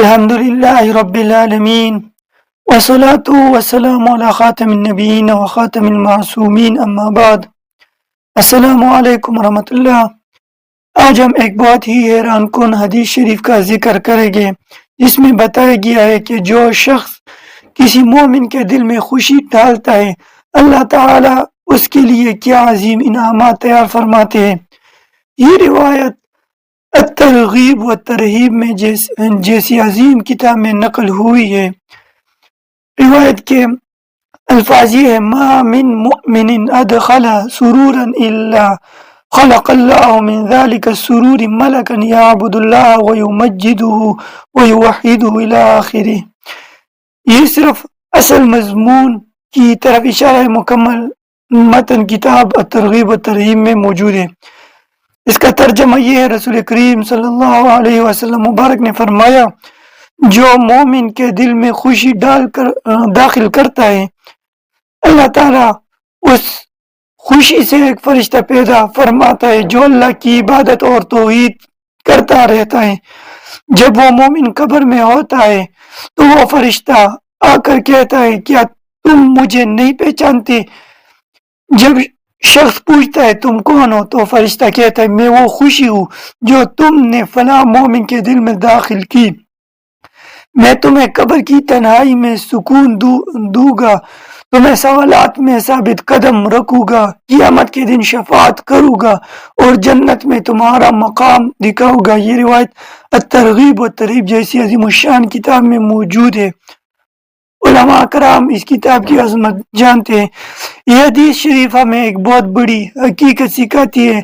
الحمد لله رب العالمين والصلاة والسلام على خاتم النبيين وخاتم المعصومين اما بعد السلام علیکم ورحمۃ اللہ۔ آج ہم ایک بہت ہی حیران کن حدیث شریف کا ذکر کریں گے جس میں بتایا گیا ہے کہ جو شخص کسی مومن کے دل میں خوشی ڈالتا ہے اللہ تعالی اس کے لیے کیا عظیم انعامات تیار فرماتے ہیں۔ یہ روایت الترغیب و ترہیب میں جیسی عظیم کتاب میں نقل ہوئی ہے۔ روایت کے الفاظ یہ ہے: ما من مؤمن ادخل سرورا الا خلق اللہ من ذلك السرور ملکا یعبد اللہ ویمجدہ ویوحدہ الی آخرہ۔ یہ صرف اصل مضمون کی طرف اشارہ ہے، مکمل متن کتاب الترغیب و ترہیب میں موجود ہے۔ اس کا ترجمہ یہ ہے: رسول کریم صلی اللہ علیہ وسلم مبارک نے فرمایا، جو مومن کے دل میں خوشی داخل کرتا ہے اللہ تعالیٰ اس خوشی سے ایک فرشتہ پیدا فرماتا ہے جو اللہ کی عبادت اور توحید کرتا رہتا ہے۔ جب وہ مومن قبر میں ہوتا ہے تو وہ فرشتہ آ کر کہتا ہے، کیا تم مجھے نہیں پہچانتے؟ جب شخص پوچھتا ہے تم کون ہو تو فرشتہ کہتا ہے، میں وہ خوشی ہوں جو تم نے فلاں مومن کے دل میں داخل کی۔ میں تمہیں قبر کی تنہائی میں سکون دوں گا، تمہیں سوالات میں ثابت قدم رکھوں گا، قیامت کے دن شفاعت کروں گا اور جنت میں تمہارا مقام دکھاؤں گا۔ یہ روایت الترغیب و ترہیب جیسی عظیم الشان کتاب میں موجود ہے۔ علماء کرام اس کتاب کی عظمت جانتے ہیں۔ یہ حدیث شریف ہمیں ایک بہت بڑی حقیقت سکھاتی ہے: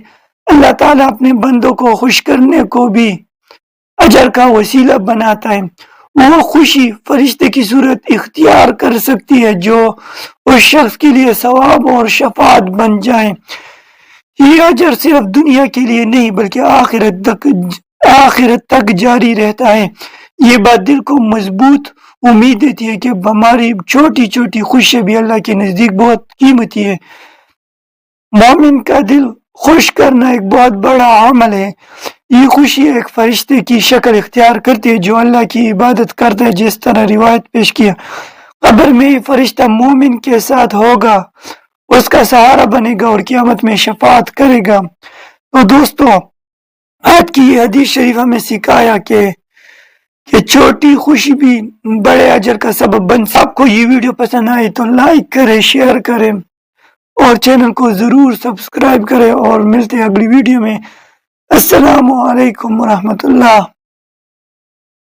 اللہ تعالیٰ اپنے بندوں کو خوش کرنے کو بھی اجر کا وسیلہ بناتا ہے۔ وہ خوشی فرشتے کی صورت اختیار کر سکتی ہے جو اس شخص کے لیے ثواب اور شفاعت بن جائے۔ یہ اجر صرف دنیا کے لیے نہیں بلکہ آخرت تک جاری رہتا ہے۔ یہ بات دل کو مضبوط امید دیتی ہے کہ ہماری چھوٹی چھوٹی خوشی بھی اللہ کے نزدیک بہت قیمتی ہے۔ مومن کا دل خوش کرنا ایک بہت بڑا عمل ہے۔ یہ خوشی ایک فرشتے کی شکل اختیار کرتی ہے جو اللہ کی عبادت کرتا ہے، جس طرح روایت پیش کیا۔ قبر میں فرشتہ مومن کے ساتھ ہوگا، اس کا سہارا بنے گا اور قیامت میں شفاعت کرے گا۔ تو دوستو، آج کی یہ حدیث شریف ہمیں سکھایا کہ چھوٹی خوشی بھی بڑے اجر کا سبب بن سکتی۔ آپ کو یہ ویڈیو پسند آئے تو لائک کریں، شیئر کریں اور چینل کو ضرور سبسکرائب کریں، اور ملتے ہیں اگلی ویڈیو میں۔ السلام علیکم ورحمۃ اللہ۔